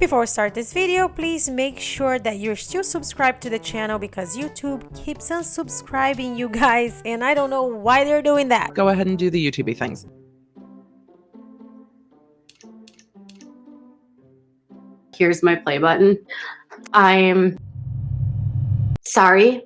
Before we start this video, please make sure that you're still subscribed to the channel because YouTube keeps unsubscribing you guys, and I don't know why they're doing that. Go ahead and do the YouTubey things. Here's my play button. I'm sorry.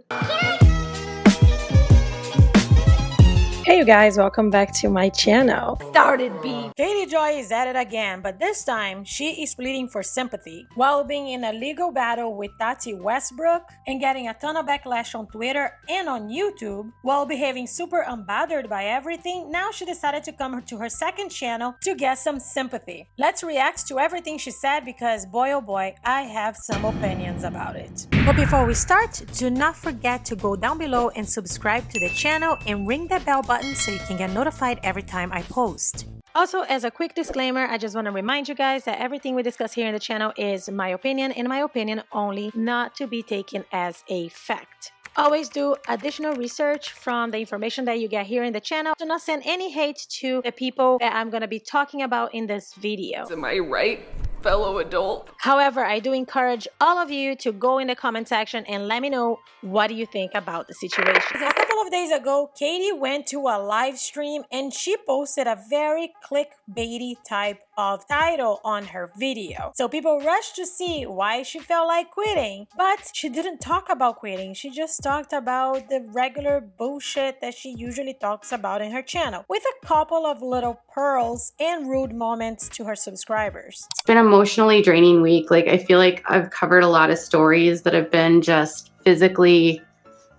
Hey you guys, welcome back to my channel. Started B. Katie Joy is at it again, but this time she is pleading for sympathy while being in a legal battle with Tati Westbrook and getting a ton of backlash on Twitter and on YouTube while behaving super unbothered by everything. Now she decided to come to her second channel to get some sympathy. Let's react to everything she said because boy oh boy, I have some opinions about it. But before we start, do not forget to go down below and subscribe to the channel and ring that bell button so you can get notified every time I post. Also, as a quick disclaimer, I just want to remind you guys that everything we discuss here in the channel is my opinion, and my opinion only, not to be taken as a fact. Always do additional research from the information that you get here in the channel. Do not send any hate to the people that I'm going to be talking about in this video. Am I right, fellow adult? However, I do encourage all of you to go in the comment section and let me know what do you think about the situation. A couple of days ago, Katie went to a live stream and she posted a very clickbaity type of title on her video. So people rushed to see why she felt like quitting, but she didn't talk about quitting. She just talked about the regular bullshit that she usually talks about in her channel, with a couple of little pearls and rude moments to her subscribers. It's been an emotionally draining week. Like, I feel like I've covered a lot of stories that have been just physically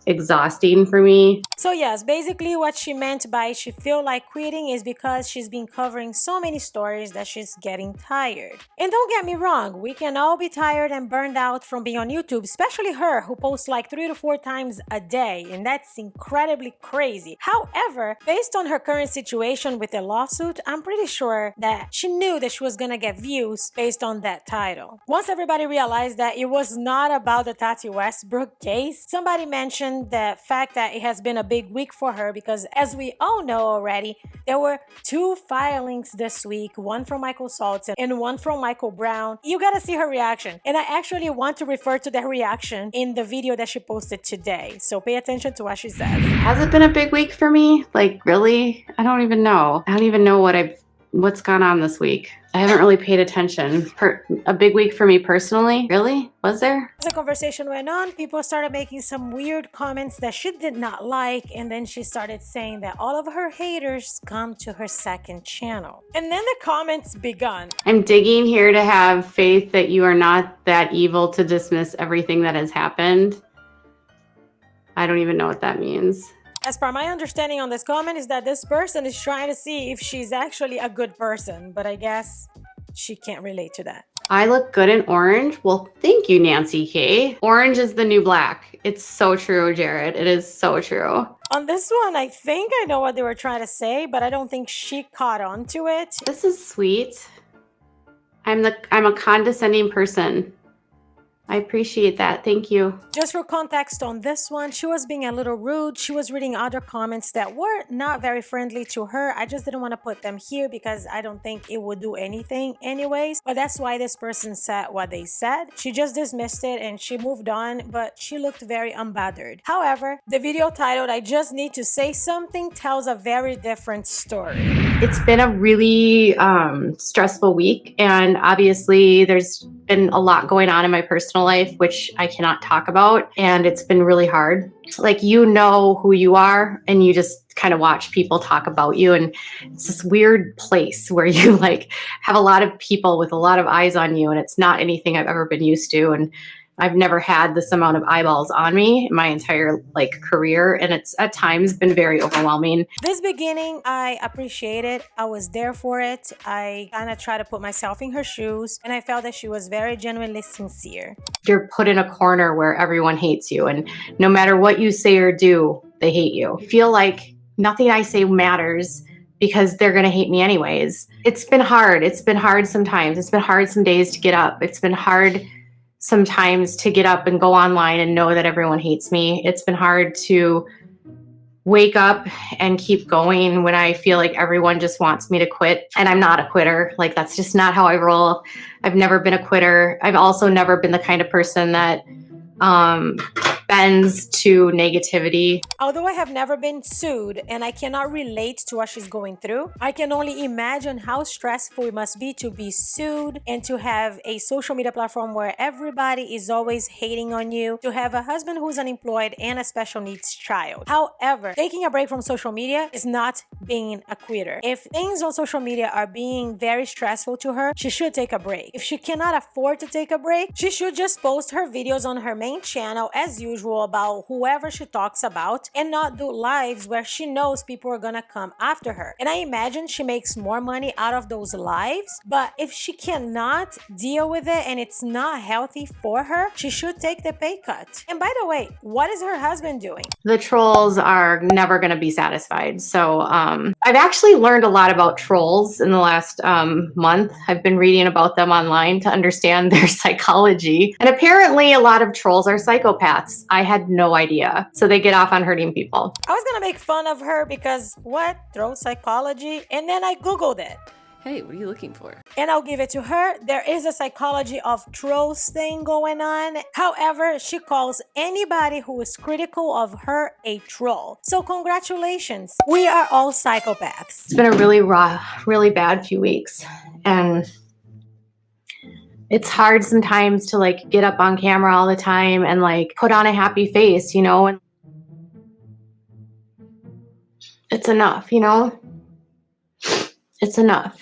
exhausting for me. So yes, basically what she meant by she feel like quitting is because she's been covering so many stories that she's getting tired. And don't get me wrong, we can all be tired and burned out from being on YouTube, especially her who posts like 3 to 4 times a day, and that's incredibly crazy. However, based on her current situation with the lawsuit, I'm pretty sure that she knew that she was gonna get views based on that title. Once everybody realized that it was not about the Tati Westbrook case, somebody mentioned the fact that it has been a big week for her because, as we all know already, there were 2 filings this week, one from Michael Saltz and one from Michael Brown. You gotta see her reaction, and I actually want to refer to that reaction in the video that she posted today, so pay attention to what she says. Has it been a big week for me? Like, really? I don't even know. I don't even know what's gone on this week. I haven't really paid attention. A big week for me personally? Really? Was there? As the conversation went on, people started making some weird comments that she did not like, and then she started saying that all of her haters come to her second channel. And then the comments begun. I'm digging here to have faith that you are not that evil to dismiss everything that has happened. I don't even know what that means. As per my understanding on this comment is that this person is trying to see if she's actually a good person, but I guess she can't relate to that. I look good in orange? Well, thank you, Nancy K. Orange is the new black. It's so true, Jared. It is so true. On this one, I think I know what they were trying to say, but I don't think she caught on to it. This is sweet. I'm a condescending person. I appreciate that. Thank you. Just for context on this one, she was being a little rude. She was reading other comments that were not very friendly to her. I just didn't want to put them here because I don't think it would do anything anyways. But that's why this person said what they said. She just dismissed it and she moved on, but she looked very unbothered. However, the video titled "I Just Need to Say Something" tells a very different story. It's been a really stressful week, and obviously there's been a lot going on in my personal life, which I cannot talk about, and it's been really hard. Like, you know who you are, and you just kind of watch people talk about you, and it's this weird place where you like have a lot of people with a lot of eyes on you, and it's not anything I've ever been used to, and I've never had this amount of eyeballs on me in my entire career, and it's at times been very overwhelming. This beginning, I appreciate it. I was there for it. I kind of try to put myself in her shoes, and I felt that she was very genuinely sincere. You're put in a corner where everyone hates you, and no matter what you say or do, they hate you. I feel like nothing I say matters because they're going to hate me anyways. It's been hard. It's been hard sometimes. It's been hard some days to get up. It's been hard sometimes to get up and go online and know that everyone hates me. It's been hard to wake up and keep going when I feel like everyone just wants me to quit. And I'm not a quitter. Like, that's just not how I roll. I've never been a quitter. I've also never been the kind of person that bends to negativity. Although I have never been sued and I cannot relate to what she's going through, I can only imagine how stressful it must be to be sued and to have a social media platform where everybody is always hating on you, to have a husband who's unemployed and a special needs child. However, taking a break from social media is not being a quitter. If things on social media are being very stressful to her, she should take a break. If she cannot afford to take a break, she should just post her videos on her main channel as usual about whoever she talks about and not do lives where she knows people are gonna come after her. And I imagine she makes more money out of those lives, but if she cannot deal with it and it's not healthy for her, she should take the pay cut. And by the way, what is her husband doing? The trolls are never going to be satisfied. So I've actually learned a lot about trolls in the last month. I've been reading about them online to understand their psychology. And apparently a lot of trolls are psychopaths. I had no idea. So they get off on hurting people. I was gonna make fun of her because what? Troll psychology? And then I Googled it. Hey, what are you looking for? And I'll give it to her. There is a psychology of trolls thing going on. However, she calls anybody who is critical of her a troll. So congratulations. We are all psychopaths. It's been a really raw, really bad few weeks. And it's hard sometimes to like get up on camera all the time and like put on a happy face, you know, and it's enough, you know, it's enough.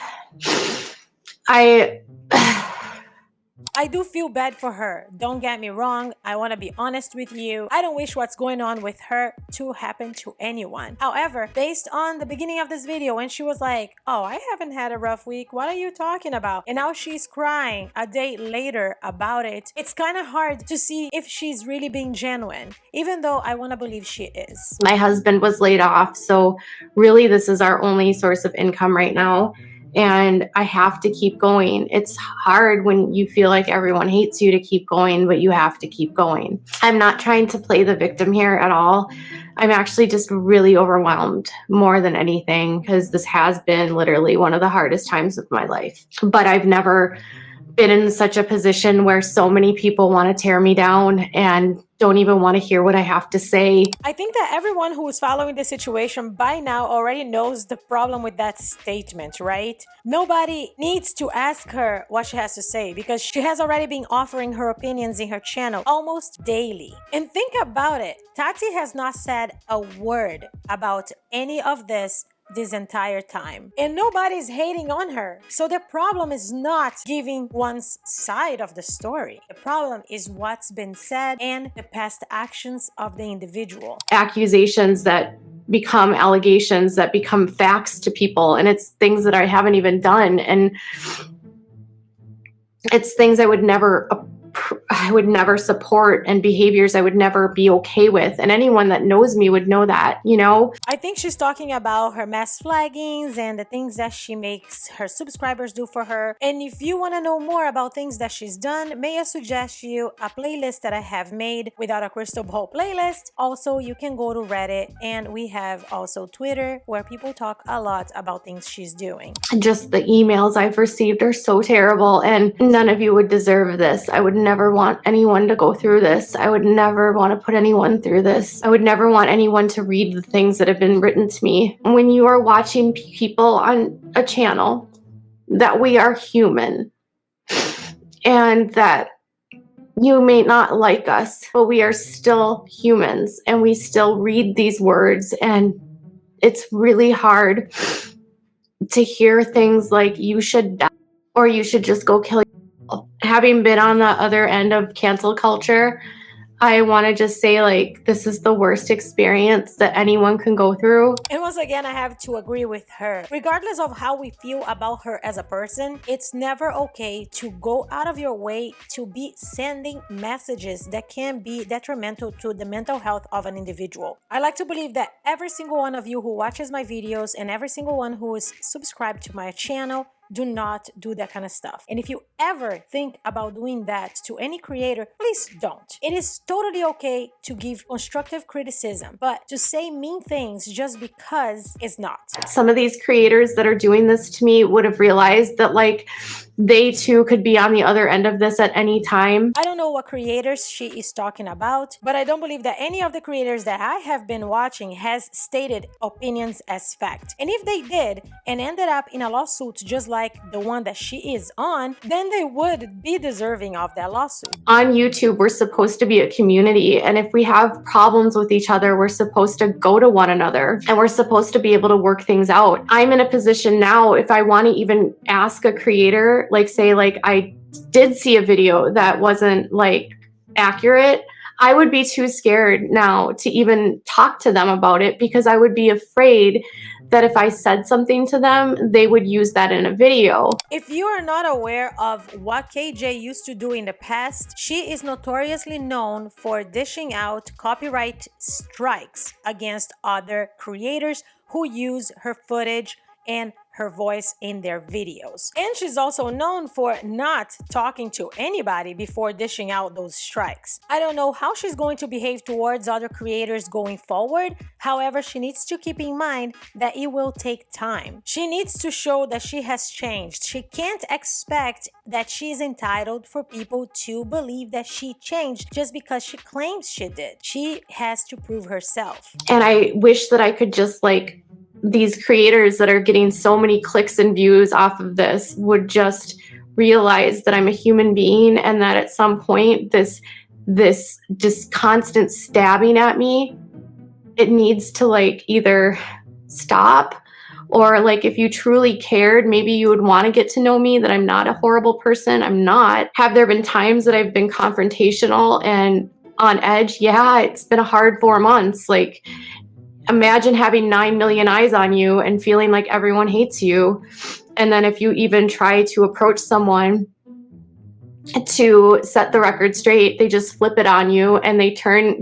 I do feel bad for her. Don't get me wrong. I want to be honest with you. I don't wish what's going on with her to happen to anyone. However, based on the beginning of this video when she was like, oh, I haven't had a rough week. What are you talking about? And now she's crying a day later about it. It's kind of hard to see if she's really being genuine, even though I want to believe she is. My husband was laid off. So really this is our only source of income right now. And I have to keep going. It's hard when you feel like everyone hates you to keep going, but you have to keep going. I'm not trying to play the victim here at all. I'm actually just really overwhelmed more than anything because this has been literally one of the hardest times of my life. But I've never been in such a position where so many people want to tear me down and don't even want to hear what I have to say. I think that everyone who is following the situation by now already knows the problem with that statement, right? Nobody needs to ask her what she has to say because she has already been offering her opinions in her channel almost daily. And think about it. Tati has not said a word about any of this entire time, and nobody's hating on her. So the problem is not giving one's side of the story. The problem is what's been said and the past actions of the individual. Accusations that become allegations that become facts to people, and it's things that I haven't even done, and it's things I would never support and behaviors I would never be okay with. And anyone that knows me would know that, you know? I think she's talking about her mass flaggings and the things that she makes her subscribers do for her. And if you want to know more about things that she's done, may I suggest you a playlist that I have made, Without a Crystal Ball playlist. Also, you can go to Reddit, and we have also Twitter where people talk a lot about things she's doing. Just the emails I've received are so terrible, and none of you would deserve this. I would never want anyone to go through this. I would never want to put anyone through this. I would never want anyone to read the things that have been written to me. When you are watching people on a channel, that we are human and that you may not like us, but we are still humans and we still read these words, and it's really hard to hear things like you should die or you should just go kill yourself. Having been on the other end of cancel culture, I want to just say, like, this is the worst experience that anyone can go through. And once again, I have to agree with her. Regardless of how we feel about her as a person, it's never okay to go out of your way to be sending messages that can be detrimental to the mental health of an individual. I like to believe that every single one of you who watches my videos and every single one who is subscribed to my channel do not do that kind of stuff. And if you ever think about doing that to any creator, please don't. It is totally okay to give constructive criticism, but to say mean things just because is not. Some of these creators that are doing this to me would have realized that like they too could be on the other end of this at any time. I don't know what creators she is talking about, but I don't believe that any of the creators that I have been watching has stated opinions as fact. And if they did and ended up in a lawsuit just like the one that she is on, then they would be deserving of that lawsuit. On YouTube, we're supposed to be a community, and if we have problems with each other, we're supposed to go to one another and we're supposed to be able to work things out. I'm in a position now, if I want to even ask a creator, like say like I did see a video that wasn't like accurate, I would be too scared now to even talk to them about it because I would be afraid that if I said something to them, they would use that in a video. If you are not aware of what KJ used to do in the past, she is notoriously known for dishing out copyright strikes against other creators who use her footage and her voice in their videos. And she's also known for not talking to anybody before dishing out those strikes. I don't know how she's going to behave towards other creators going forward. However, she needs to keep in mind that it will take time. She needs to show that she has changed. She can't expect that she's entitled for people to believe that she changed just because she claims she did. She has to prove herself. And I wish that I could just like these creators that are getting so many clicks and views off of this would just realize that I'm a human being and that at some point this just constant stabbing at me, it needs to like either stop, or like if you truly cared, maybe you would want to get to know me, that I'm not a horrible person. I'm not. Have there been times that I've been confrontational and on edge? Yeah, it's been a hard 4 months. Like, imagine having 9 million eyes on you and feeling like everyone hates you. And then if you even try to approach someone to set the record straight, they just flip it on you and they turn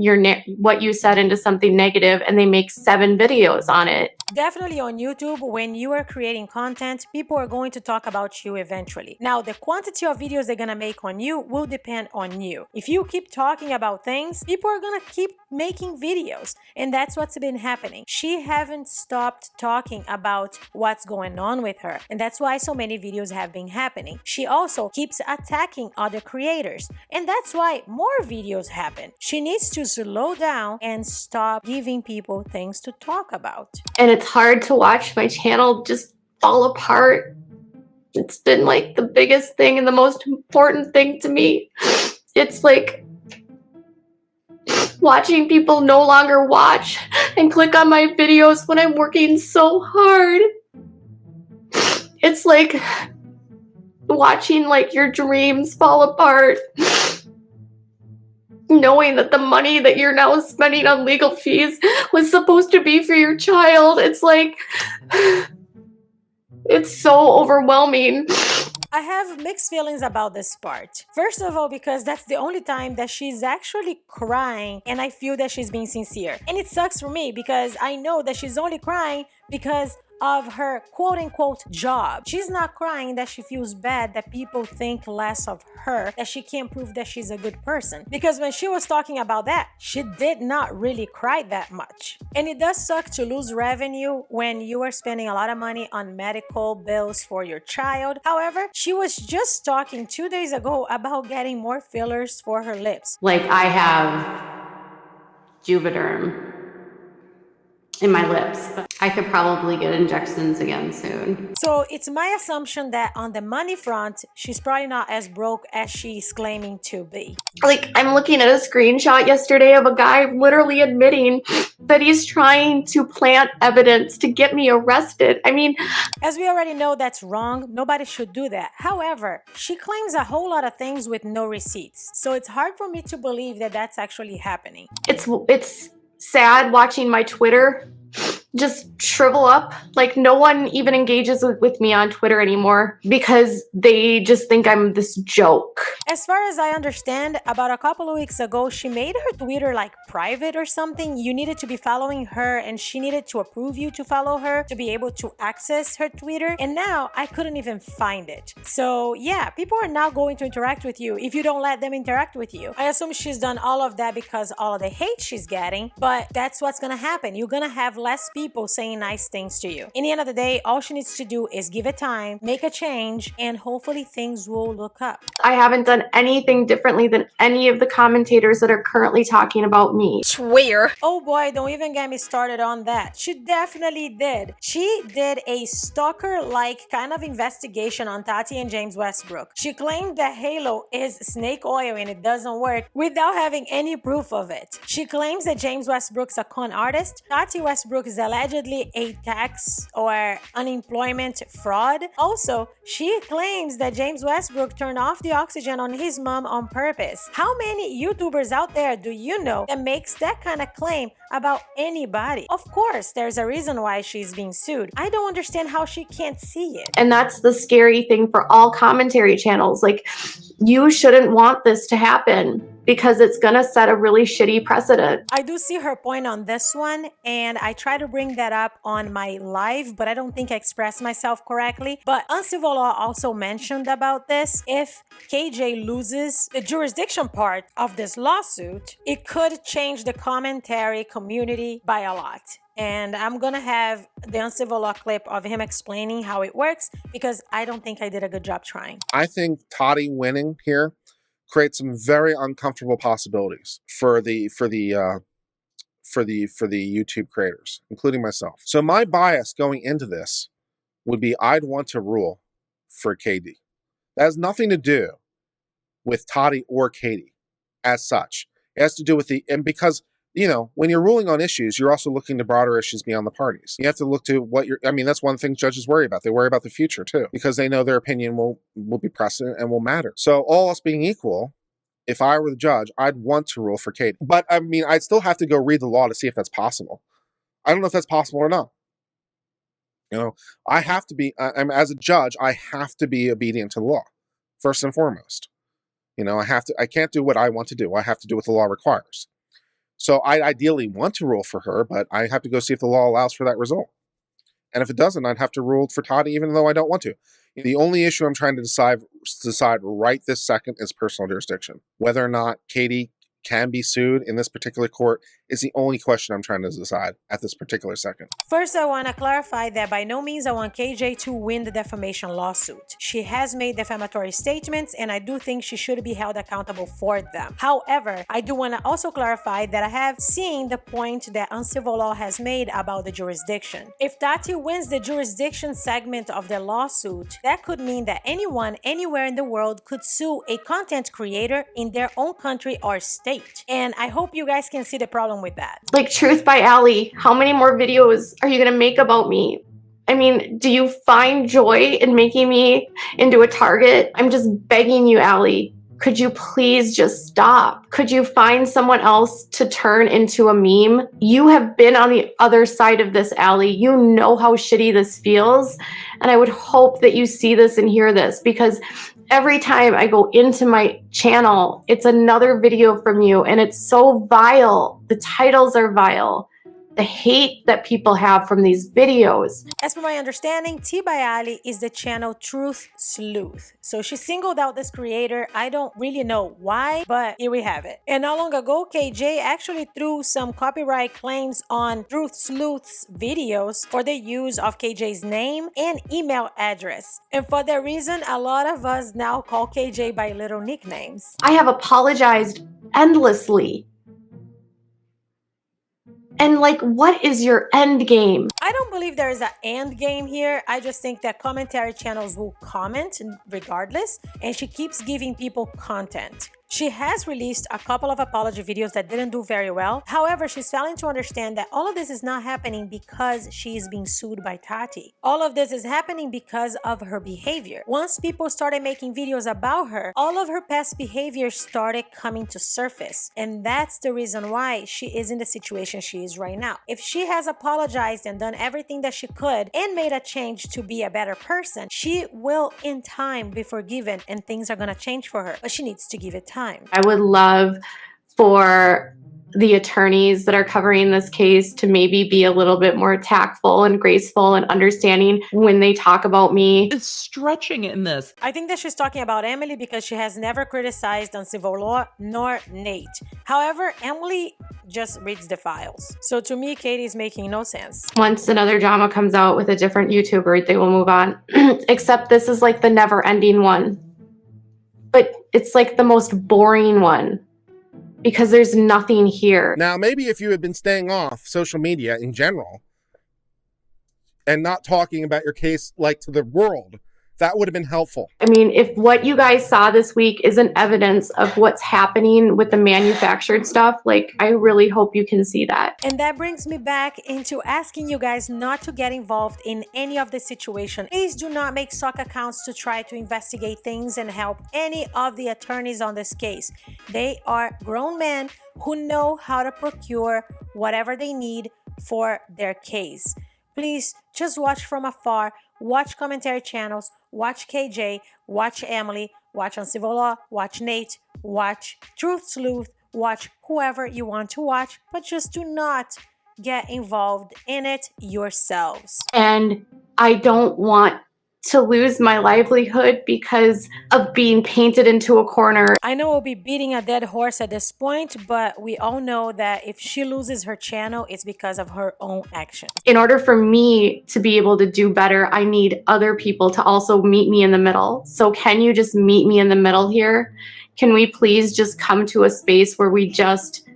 what you said into something negative, and they make 7 videos on it. Definitely on YouTube, when you are creating content, people are going to talk about you eventually. Now, the quantity of videos they're gonna make on you will depend on you. If you keep talking about things, people are gonna keep making videos, and that's what's been happening. She haven't stopped talking about what's going on with her, and that's why so many videos have been happening. She also keeps attacking other creators, and that's why more videos happen. She needs to slow down and stop giving people things to talk about. And it's hard to watch my channel just fall apart. It's been like the biggest thing and the most important thing to me. It's like watching people no longer watch and click on my videos when I'm working so hard. It's like watching like your dreams fall apart, knowing that the money that you're now spending on legal fees was supposed to be for your child. It's like, it's so overwhelming. I have mixed feelings about this part. First of all, because that's the only time that she's actually crying and I feel that she's being sincere. And it sucks for me because I know that she's only crying because of her quote-unquote job. She's not crying that she feels bad that people think less of her, that she can't prove that she's a good person. Because when she was talking about that, she did not really cry that much. And it does suck to lose revenue when you are spending a lot of money on medical bills for your child. However, she was just talking 2 days ago about getting more fillers for her lips. Like I have Juvederm in my lips, but I could probably get injections again soon. So it's my assumption that on the money front, she's probably not as broke as she's claiming to be. Like, I'm looking at a screenshot yesterday of a guy literally admitting that he's trying to plant evidence to get me arrested. I mean, as we already know, that's wrong. Nobody should do that. However, she claims a whole lot of things with no receipts. So it's hard for me to believe that that's actually happening. it's sad watching my Twitter just shrivel up. Like, no one even engages with me on Twitter anymore because they just think I'm this joke. As far as I understand, about a couple of weeks ago, she made her Twitter like private or something. You needed to be following her and she needed to approve you to follow her to be able to access her Twitter. And now I couldn't even find it. So yeah, people are now going to interact with you if you don't let them interact with you. I assume she's done all of that because all of the hate she's getting, but that's what's gonna happen. You're gonna have less people saying nice things to you. In the end of the day, all she needs to do is give it time, make a change, and hopefully things will look up. I haven't done anything differently than any of the commentators that are currently talking about me. Swear. Oh boy, don't even get me started on that. She definitely did. She did a stalker-like kind of investigation on Tati and James Westbrook. She claimed that Halo is snake oil and it doesn't work without having any proof of it. She claims that James Westbrook's a con artist. Tati Westbrook is allegedly a tax or unemployment fraud. Also, she claims that James Westbrook turned off the oxygen on his mom on purpose. How many YouTubers out there do you know that makes that kind of claim about anybody? Of course, there's a reason why she's being sued. I don't understand how she can't see it. And that's the scary thing for all commentary channels. Like, you shouldn't want this to happen because it's gonna set a really shitty precedent. I do see her point on this one, and I try to bring that up on my live, but I don't think I expressed myself correctly. But Uncivil Law also mentioned about this. If KJ loses the jurisdiction part of this lawsuit, it could change the commentary community by a lot. And I'm gonna have the Uncivil Law clip of him explaining how it works because I don't think I did a good job trying. I think Tati winning here creates some very uncomfortable possibilities for the YouTube creators, including myself. So my bias going into this would be I'd want to rule for KD. That has nothing to do with Tati or Katie as such. It has to do with and because, you know, when you're ruling on issues, you're also looking to broader issues beyond the parties. You have to look to what that's one thing judges worry about. They worry about the future too, because they know their opinion will be precedent and will matter. So all else being equal, if I were the judge, I'd want to rule for Katie. But I mean, I'd still have to go read the law to see if that's possible. I don't know if that's possible or not. You know, I have to be, as a judge, I have to be obedient to the law, first and foremost. You know, I can't do what I want to do. I have to do what the law requires. So I ideally want to rule for her, but I have to go see if the law allows for that result. And if it doesn't, I'd have to rule for Tati, even though I don't want to. The only issue I'm trying to decide right this second is personal jurisdiction. Whether or not Katie can be sued in this particular court is the only question I'm trying to decide at this particular second. First, I want to clarify that by no means I want KJ to win the defamation lawsuit. She has made defamatory statements and I do think she should be held accountable for them. However, I do want to also clarify that I have seen the point that Uncivil Law has made about the jurisdiction. If Tati wins the jurisdiction segment of the lawsuit, that could mean that anyone, anywhere in the world could sue a content creator in their own country or state. And I hope you guys can see the problem with that. Like, Truth by Allie, how many more videos are you gonna make about me? I mean, do you find joy in making me into a target? I'm just begging you, Allie. Could you please just stop? Could you find someone else to turn into a meme? You have been on the other side of this, Allie. You know how shitty this feels. And I would hope that you see this and hear this, because every time I go into my channel, it's another video from you, and it's so vile. The titles are vile. The hate that people have from these videos. As per my understanding, T by Ali is the channel Truth Sleuth. So she singled out this creator. I don't really know why, but here we have it. And not long ago, KJ actually threw some copyright claims on Truth Sleuth's videos for the use of KJ's name and email address. And for that reason, a lot of us now call KJ by little nicknames. I have apologized endlessly. And like, what is your end game? I don't believe there is an end game here. I just think that commentary channels will comment regardless, and she keeps giving people content. She has released a couple of apology videos that didn't do very well. However, she's failing to understand that all of this is not happening because she is being sued by Tati. All of this is happening because of her behavior. Once people started making videos about her, all of her past behavior started coming to surface. And that's the reason why she is in the situation she is right now. If she has apologized and done everything that she could and made a change to be a better person, she will in time be forgiven and things are gonna change for her. But she needs to give it time. I would love for the attorneys that are covering this case to maybe be a little bit more tactful and graceful and understanding when they talk about me. Is stretching in this. I think that she's talking about Emily because she has never criticized on civil law nor Nate. However, Emily just reads the files. So to me, Katie is making no sense. Once another drama comes out with a different YouTuber, they will move on. Except this is like the never-ending one. But it's like the most boring one, because there's nothing here. Now, maybe if you had been staying off social media in general and not talking about your case like to the world, that would have been helpful. I mean, if what you guys saw this week isn't evidence of what's happening with the manufactured stuff, like, I really hope you can see that. And that brings me back into asking you guys not to get involved in any of the situation. Please do not make stock accounts to try to investigate things and help any of the attorneys on this case. They are grown men who know how to procure whatever they need for their case. Please just watch from afar, watch commentary channels, watch KJ, watch Emily, watch On Civil Law, watch Nate, watch Truth Sleuth, watch whoever you want to watch, but just do not get involved in it yourselves. And I don't want to lose my livelihood because of being painted into a corner. I know we'll be beating a dead horse at this point, but we all know that if she loses her channel, it's because of her own actions. In order for me to be able to do better, I need other people to also meet me in the middle. So can you just meet me in the middle here? Can we please just come to a space where we just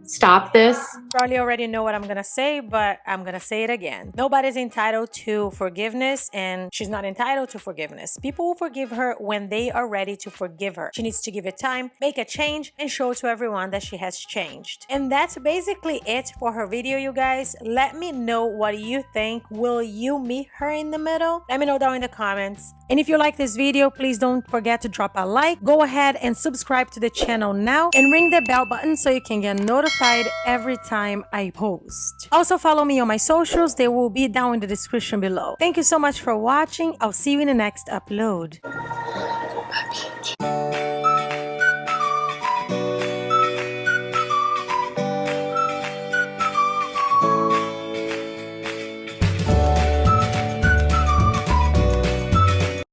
stop this? Probably already know what I'm gonna say, but I'm gonna say it again. Nobody's entitled to forgiveness, and she's not entitled to forgiveness. People will forgive her when they are ready to forgive her. She needs to give it time, make a change, and show to everyone that she has changed. And that's basically it for her video, you guys. Let me know what you think. Will you meet her in the middle? Let me know down in the comments. And if you like this video, please don't forget to drop a like. Go ahead and subscribe to the channel now and ring the bell button so you can get notified every time I post. Also follow me on my socials. They will be down in the description below. Thank you so much for watching. I'll see you in the next upload.